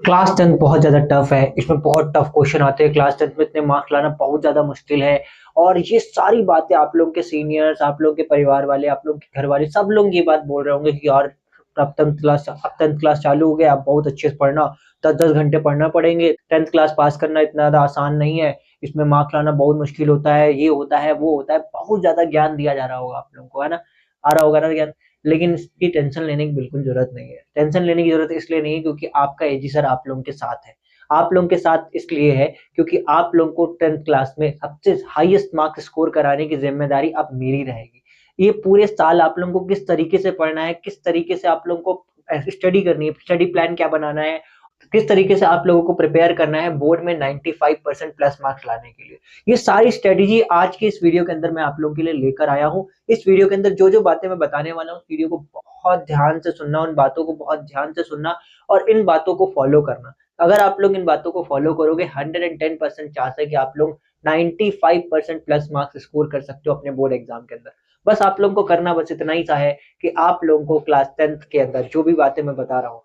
Class 10 बहुत ज़्यादा tough है, इसमें बहुत टफ क्वेश्चन आते हैं, क्लास 10 में इतने मार्क्स लाना बहुत ज़्यादा मुश्किल है और ये सारी बातें आप लोगों के सीनियर्स, आप लोगों के परिवार वाले, आप लोगों के घर वाले सब लोग ये बात बोल रहे होंगे कि यार अब 10th क्लास चालू हो गया, अब बहुत अच्छे से पढ़ना, 10-10 घंटे पढ़ना पड़ेंगे, 10th क्लास पास करना इतना ज़्यादा आसान नहीं है, इसमें मार्क्स लाना बहुत मुश्किल होता है, ये होता है, वो होता है, बहुत ज़्यादा ज्ञान दिया जा रहा होगा आप लोगों को, है ना? आ रहा होगा ना ज्ञान? लेकिन इसकी टेंशन लेने की बिल्कुल ज़रूरत नहीं है। टेंशन लेने की ज़रूरत इसलिए नहीं है क्योंकि आपका एजी सर आप लोगों के साथ है। आप लोगों के साथ इसलिए है क्योंकि आप लोगों को 10th क्लास में सबसे हाईएस्ट मार्क्स स्कोर कराने की ज़िम्मेदारी अब मेरी रहेगी। ये पूरे साल आप लोगों को किस तरीके से पढ़ना है, किस तरीके से आप लोगों को स्टडी करनी है, स्टडी प्लान क्या बनाना है, किस तरीके से आप लोगों को प्रिपेयर करना है बोर्ड में 95% प्लस मार्क्स लाने के लिए। ये सारी स्ट्रेटेजी आज के इस वीडियो के अंदर मैं आप लोगों के लिए लेकर आया हूँ। इस वीडियो के अंदर जो-जो बातें मैं बताने वाला हूँ, वीडियो को बहुत ध्यान से सुनना, उन बातों को बहुत ध्यान से सुनना और इन बातों को फॉलो करना। अगर आप लोग इन बातों को फॉलो करोगे 110% चांस है कि आप लोग 95% प्लस मार्क्स स्कोर कर सकते हो अपने बोर्ड एग्जाम के अंदर। बस आप लोगों को करना बस इतना ही सा है कि आप लोगों को क्लास 10th के अंदर जो भी बातें मैं बता रहा हूँ,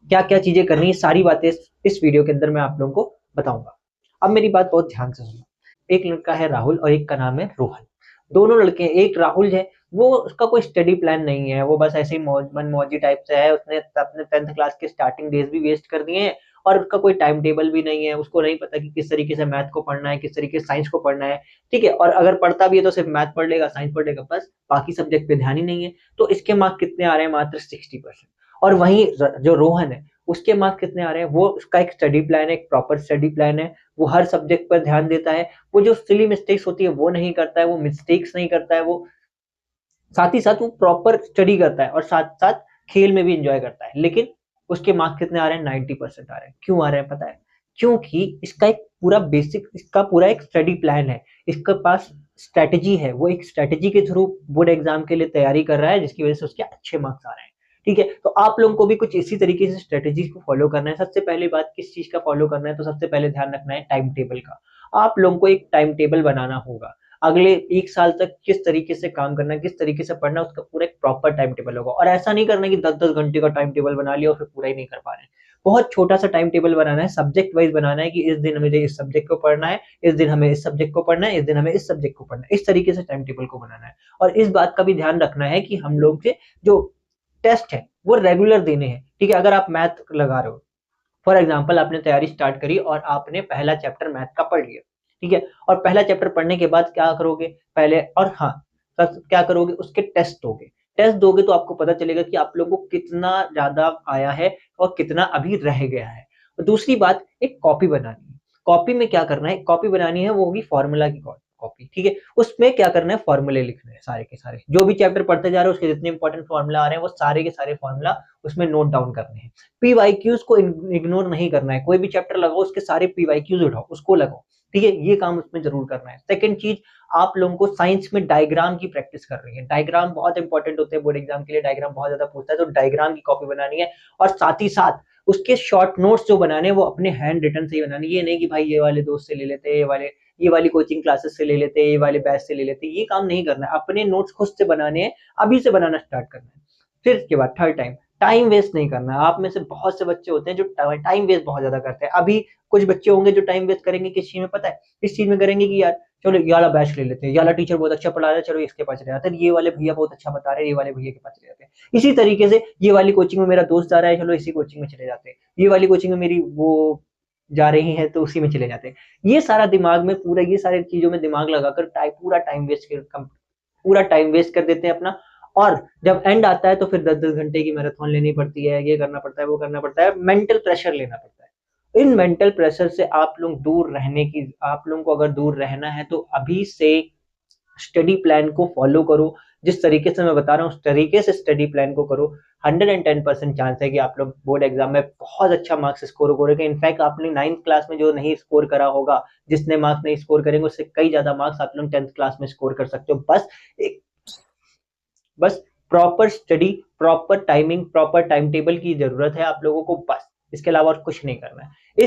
क्या-क्या चीज़ें करनी है, सारी बातें इस वीडियो के अंदर मैं आप लोगों को बताऊँगा। अब मेरी बात बहुत ध्यान से सुनना। एक लड़का है राहुल और एक का नाम है रोहन। दोनों लड़के हैं, एक राहुल है, वो उसका कोई स्टडी प्लान नहीं है, वो बस ऐसे ही मनमौजी टाइप से है, उसने अपने 10th क्लास के स्टार्टिंग डेज़ भी वेस्ट कर दिए हैं और उसका कोई टाइम टेबल भी नहीं है, उसको नहीं पता कि किस तरीके से मैथ को पढ़ना है, किस तरीके से साइंस को पढ़ना है, ठीक है? और अगर पढ़ता भी है तो सिर्फ मैथ पढ़ लेगा, साइंस पढ़ लेगा बस, बाकी सब्जेक्ट पे ध्यान ही नहीं है। तो इसके मार्क्स कितने आ रहे हैं? मात्र 60%। और वहीं जो रोहन है, उसके मार्क्स कितने आ रहे हैं? वो उसका एक स्टडी प्लान है, एक प्रॉपर स्टडी प्लान है, वो हर सब्जेक्ट पर ध्यान देता है, वो जो सिली मिस्टेक्स होती है वो नहीं करता है, वो मिस्टेक्स नहीं करता है, वो साथ ही साथ वो प्रॉपर स्टडी करता है और साथ-साथ खेल में भी एन्जॉय करता है। लेकिन उसके मार्क्स कितने आ रहे हैं? 90% आ रहे हैं। क्यों आ रहे हैं पता है? क्योंकि इसका एक पूरा बेसिक इसका पूरा एक स्टडी प्लान है। इसके पास स्ट्रैटेजी है, वो एक स्ट्रैटेजी के थ्रू बोर्ड एग्ज़ाम के लिए तैयारी कर रहा है जिसकी वज़ह से उसके अच्छे मार्क्स आ रहे हैं। ठीक है? तो आप लोगों को भी कुछ इसी तरीके से स्ट्रैटेजीज़ को फ़ॉलो करना है। सबसे पहली बात किस चीज़ का फ़ॉलो करना है? तो सबसे पहले ध्यान रखना है टाइम टेबल का। आप लोगों को एक टाइम टेबल बनाना होगा। अगले 1 साल तक किस तरीके से काम करना है, किस तरीके से पढ़ना है, उसका पूरा एक प्रॉपर टाइम टेबल होगा और ऐसा नहीं करना है कि 10-10 घंटे का टाइम टेबल बना लिया और फिर पूरा ही नहीं कर पा रहे हैं। बहुत छोटा-सा टाइम टेबल बनाना है, सब्जेक्ट वाइज़ बनाना है कि इस दिन मुझे इस सब्जेक्ट को पढ़ना है, इस दिन हमें इस सब्जेक्ट को पढ़ना है, इस दिन हमें इस सब्जेक्ट को पढ़ना है। इस तरीके से टाइम टेबल को बनाना है और इस बात का भी ध्यान रखना है कि हम लोग के जो टेस्ट हैं, वो रेगुलर देने हैं, ठीक है? अगर आप मैथ लगा रहे हो, फॉर एग्जाम्पल आपने तैयारी स्टार्ट करी और आपने पहला चैप्टर मैथ का पढ़ लिया, ठीक है? और पहला चैप्टर पढ़ने के बाद क्या करोगे? पहले और हाँ, बस क्या करोगे? उसके टेस्ट दोगे। टेस्ट दोगे तो आपको पता चलेगा कि आप लोगों को कितना ज़्यादा आया है और कितना अभी रह गया है। और दूसरी बात, एक कॉपी बनानी है। कॉपी में क्या करना है? कॉपी बनानी है, वो होगी फ़ॉर्मूला की कॉपी, ठीक है? उसमें क्या करना है? फ़ॉर्मूले लिखने हैं सारे के सारे। जो भी चैप्टर पढ़ते जा रहे हो उसके जितने इंपॉर्टेंट फ़ॉर्मूला आ रहे हैं, वो सारे के सारे फ़ॉर्मूला उसमें नोट डाउन करने हैं। पीवाईक्यूज़ को इग्नोर नहीं करना है। कोई भी चैप्टर लगाओ उसके सारे पीवाईक्यूज़ उठाओ, उसको लगाओ, ठीक है? ये काम उसमें ज़रूर करना है। सेकंड चीज़, आप लोगों को साइंस में डायग्राम की प्रैक्टिस करनी है। डायग्राम बहुत इंपॉर्टेंट होते हैं बोर्ड एग्ज़ाम के लिए, डायग्राम बहुत ज़्यादा पूछता है, तो डायग्राम की कॉपी बनानी है और साथ ही साथ उसके शॉर्ट नोट्स जो बनाने हैं वो अपने हैंड रिटन से ही बनाने हैं। ये नहीं कि भाई ये वाले दोस्त से ले लेते हैं, ये वाली कोचिंग क्लासेस से ले लेते हैं, ये वाले बैच से ले लेते हैं, ये काम नहीं करना है। अपने नोट्स खुद से बनाने हैं, अभी से बनाना स्टार्ट करना है। फिर इसके बाद थर्ड टाइम वेस्ट नहीं करना है। आप में से बहुत से बच्चे होते हैं जो टाइम वेस्ट बहुत ज़्यादा करते हैं। अभी कुछ बच्चे होंगे जो टाइम वेस्ट करेंगे किस चीज़ में पता है? इस चीज़ में करेंगे कि यार चलो ये वाला बैच ले लेते हैं, ये वाला टीचर बहुत अच्छा पढ़ा रहा है, चलो इसके पास चले जाते हैं, ये वाले भैया बहुत अच्छा बता रहे हैं, ये वाले भैया के पास चले जाते हैं। इसी तरीके से ये वाली कोचिंग में मेरा दोस्त जा रहा है, चलो इसी कोचिंग में चले जाते हैं। ये वाली कोचिंग में मेरी वो जा रही हैं तो उसी में चले जाते हैं। ये सारा दिमाग में पूरा ये सारी चीज़ों में दिमाग लगाकर पूरा टाइम वेस्ट कर देते हैं अपना और जब एंड आता है तो फिर 10-10 घंटे की मैराथन लेनी पड़ती है, ये करना पड़ता है, वो करना पड़ता है, मेंटल प्रेशर लेना पड़ता है। इन मेंटल प्रेशर से आप लोगों को अगर दूर रहना है तो अभी से स्टडी प्लान को फॉलो करो। जिस तरीके से मैं बता रहा हूँ उस तरीके से स्टडी प्लान को करो। 110% चांस है कि आप लोग बोर्ड एग्जाम में बहुत अच्छा मार्क्स स्कोर करोगे। इनफैक्ट आपने 9th क्लास में जो नहीं स्कोर करा होगा, जिसने मार्क्स नहीं स्कोर करेंगे उससे कई ज़्यादा मार्क्स आप लोग 10th क्लास में स्कोर कर सकते हो। एक बस proper study, proper timing, proper time table की ज़रूरत है आप लोगों को बस। इसके अलावा और कुछ नहीं करना है।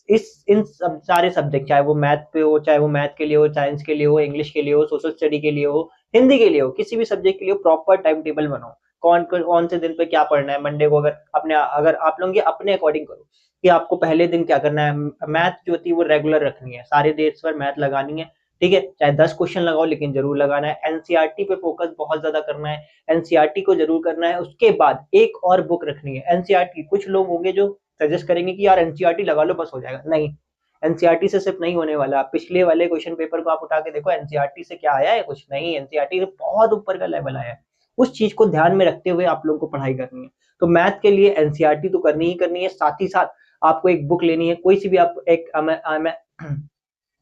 इस इन सब सारे सब्जेक्ट चाहे वो मैथ पे हो, चाहे वो मैथ के लिए हो, साइंस के लिए हो, इंग्लिश के लिए हो, सोशल स्टडी के लिए हो, हिंदी के लिए हो, किसी भी सब्जेक्ट के लिए हो प्रॉपर टाइम टेबल बनाओ। कौन से दिन पे क्या पढ़ना है। मंडे को अगर आप लोग ये अपने अकॉर्डिंग करो कि आपको पहले दिन क्या करना है। मैथ जो होती है वो रेगुलर रखनी है, सारे डेज पर मैथ लगानी है, ठीक है। चाहे 10 क्वेश्चन लगाओ लेकिन जरूर लगाना है। एनसीईआरटी पे फोकस बहुत ज्यादा करना है, एनसीईआरटी को जरूर करना है। उसके बाद एक और बुक रखनी है एनसीईआरटी। कुछ लोग होंगे जो सजेस्ट करेंगे कि यार एनसीईआरटी लगा लो बस हो जाएगा, नहीं। एनसीईआरटी से सिर्फ नहीं होने वाला। पिछले वाले क्वेश्चन पेपर को आप उठा के देखो, एनसीईआरटी से क्या आया है, कुछ नहीं। एनसीईआरटी से बहुत ऊपर का लेवल आया है। उस चीज को ध्यान में रखते हुए आप लोगों को पढ़ाई करनी है। तो मैथ के लिए एनसीईआरटी तो करनी ही करनी है, साथ ही साथ आपको एक बुक लेनी है, कोई सी भी। आप एक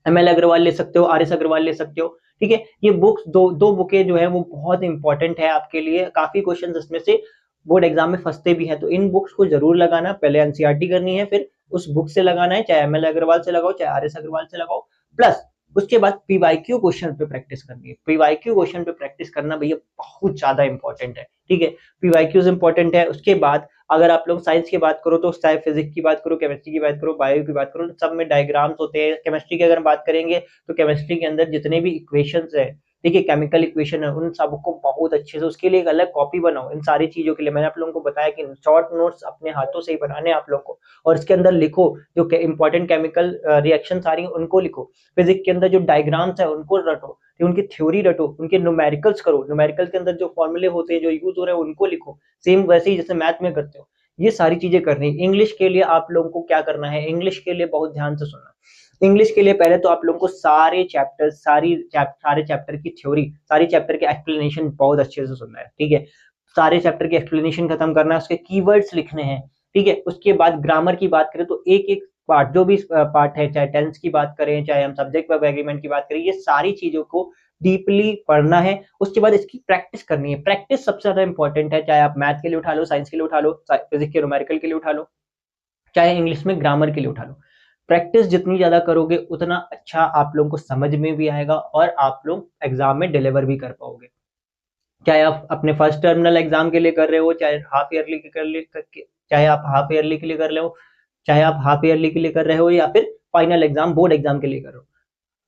एमएल अग्रवाल ले सकते हो, आरएस अग्रवाल ले सकते हो, ठीक है। ये बुक्स दो बुकें जो है वो बहुत इंपॉर्टेंट है आपके लिए। काफी क्वेश्चंस इसमें से बोर्ड एग्जाम में फंसते भी हैं, तो इन बुक्स को जरूर लगाना। पहले एनसीईआरटी करनी है, फिर उस बुक से लगाना है, चाहे एमएल अग्रवाल से लगाओ चाहे आरएस अग्रवाल से लगाओ। प्लस उसके बाद पीवाईक्यू क्वेश्चन पे प्रैक्टिस करनी है। पीवाईक्यू क्वेश्चन पे प्रैक्टिस करना भैया बहुत ज्यादा इंपॉर्टेंट है, ठीक है। पीवाईक्यूज इंपॉर्टेंट है। उसके बाद अगर आप लोग साइंस की बात करो तो चाहे फिजिक्स की बात करो, केमिस्ट्री की बात करो, बायो की बात करो, सब में डायग्राम्स होते हैं। केमिस्ट्री की अगर बात करेंगे तो केमिस्ट्री के अंदर जितने भी इक्वेशंस है, ठीक है, केमिकल इक्वेशन है, उन सबको बहुत अच्छे से उसके लिए एक अलग कॉपी बनाओ। इन सारी चीजों के लिए मैंने आप लोगों को बताया कि शॉर्ट नोट्स अपने हाथों से ही बनाने हैं आप लोगों को, और इसके अंदर लिखो जो इंपॉर्टेंट केमिकल रिएक्शन आ रही है उनको लिखो। फिजिक्स के अंदर जो डायग्राम्स है उनको रटो, उनकी थ्योरी रटो, उनके न्यूमेरिकल्स करो, न्यूमेरिकल के अंदर जो फॉर्मूले होते हैं जो यूज हो रहे हैं उनको लिखो, सेम वैसे ही जैसे मैथ में करते हो। ये सारी चीजें करनी है। इंग्लिश के लिए आप लोगों को क्या करना है, इंग्लिश के लिए बहुत ध्यान से सुनना। इंग्लिश के लिए पहले तो आप लोगों को सारे चैप्टर की थ्योरी, सारी चैप्टर के एक्सप्लेनेशन बहुत अच्छे से सुनना है, ठीक है। सारे चैप्टर के एक्सप्लेनेशन खत्म करना है, उसके कीवर्ड्स लिखने हैं, ठीक है। उसके बाद ग्रामर की बात करें तो एक एक पार्ट, जो भी पार्ट है, चाहे टेंस की बात करें, चाहे हम सब्जेक्ट वर्ब एग्रीमेंट की बात करें, ये सारी चीजों को डीपली पढ़ना है। उसके बाद इसकी प्रैक्टिस करनी है। प्रैक्टिस सबसे ज्यादा इंपॉर्टेंट है, चाहे आप मैथ के लिए उठा लो, साइंस के लिए उठा लो, फिजिक्स के न्यूमेरिकल के लिए उठा लो, चाहे इंग्लिश में ग्रामर के लिए उठा लो। प्रैक्टिस जितनी ज्यादा करोगे उतना अच्छा आप लोगों को समझ में भी आएगा और आप लोग एग्जाम में डिलीवर भी कर पाओगे। चाहे आप अपने फर्स्ट टर्मिनल एग्जाम के लिए कर रहे हो, चाहे हाफ ईयरली के कर ले चाहे आप हाफ ईयरली के लिए कर रहे हो, चाहे आप हाफ ईयरली के लिए कर रहे हो, या फिर फाइनल एग्जाम बोर्ड एग्जाम के लिए कर रहे हो,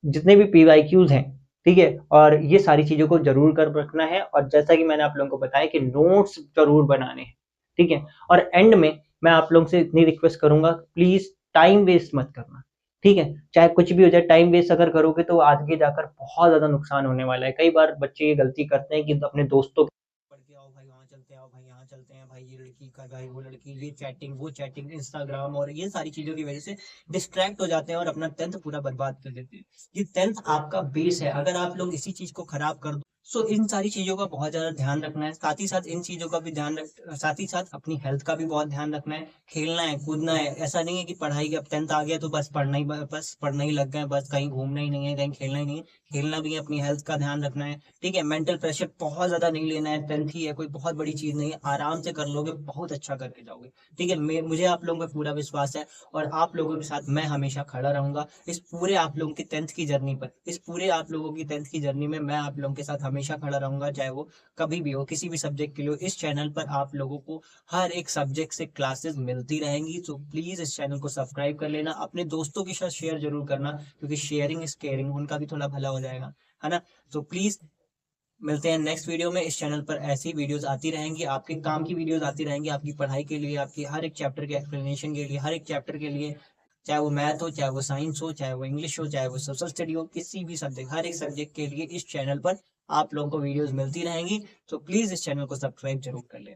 जितने भी पीवाईक्यूज हैं, ठीक है। और ये सारी चीजों को जरूर कर रखना है। और जैसा कि मैंने आप लोगों को बताया कि नोट्स जरूर बनाने हैं, ठीक है। और एंड में मैं आप लोगों से इतनी रिक्वेस्ट करूंगा, प्लीज टाइम वेस्ट मत करना, ठीक है। चाहे कुछ भी हो जाए, टाइम वेस्ट अगर करोगे तो आगे जाकर बहुत ज्यादा नुकसान होने वाला है। कई बार बच्चे ये गलती करते हैं कि अपने दोस्तों पढ़ के आओ भाई वहां चलते हैं, आओ भाई यहाँ चलते हैं, भाई ये लड़की का भाई वो लड़की, ये चैटिंग वो चैटिंग, इंस्टाग्राम और ये सारी चीजों की वजह से डिस्ट्रैक्ट हो जाते हैं और अपना 10th पूरा बर्बाद कर देते हैं। ये 10th आपका बेस है, अगर आप लोग इसी चीज को खराब कर दो। सो इन सारी चीजों का बहुत ज्यादा ध्यान रखना है। साथ ही साथ इन चीजों का भी ध्यान रख साथ ही साथ अपनी हेल्थ का भी बहुत ध्यान रखना है। खेलना है, कूदना है। ऐसा नहीं है कि पढ़ाई के अब 10th आ गया तो बस पढ़ना ही लग गए, बस कहीं घूमना ही नहीं है, कहीं खेलना ही नहीं है। खेलना भी है, अपनी हेल्थ का ध्यान रखना है, ठीक है। मेंटल प्रेशर बहुत ज्यादा नहीं लेना है। 10th ही है, कोई बहुत बड़ी चीज नहीं है, आराम से कर लोगे, बहुत अच्छा करके जाओगे, ठीक है। मुझे आप लोगों पे पूरा विश्वास है और आप लोगों के साथ मैं हमेशा खड़ा रहूंगा इस पूरे आप लोगों की 10th की जर्नी पर। इस पूरे आप लोगों की 10th की जर्नी में मैं आप लोगों के साथ हमेशा खड़ा रहूंगा, चाहे वो कभी भी हो, किसी भी सब्जेक्ट के लिए हो। इस चैनल पर आप लोगों को हर एक सब्जेक्ट से क्लासेस मिलती रहेंगी। तो प्लीज इस चैनल को सब्सक्राइब कर लेना, अपने दोस्तों के साथ शेयर जरूर करना, क्योंकि शेयरिंग इज केयरिंग, उनका भी थोड़ा भला हो जाएगा, है ना। तो प्लीज मिलते हैं नेक्स्ट वीडियो में। इस चैनल पर ऐसी वीडियोस आती रहेंगी, आपके काम की वीडियोस आती रहेंगी, आपकी पढ़ाई के लिए, आपकी हर एक चैप्टर के एक्सप्लेनेशन के लिए, हर एक चैप्टर के लिए, चाहे वो मैथ हो, चाहे वो साइंस हो, चाहे वो इंग्लिश हो, चाहे वो सोशल स्टडी हो, किसी भी सब्जेक्ट, हर एक सब्जेक्ट के लिए इस चैनल पर आप लोगों को वीडियोस मिलती रहेंगी। तो प्लीज इस चैनल को सब्सक्राइब जरूर कर लें।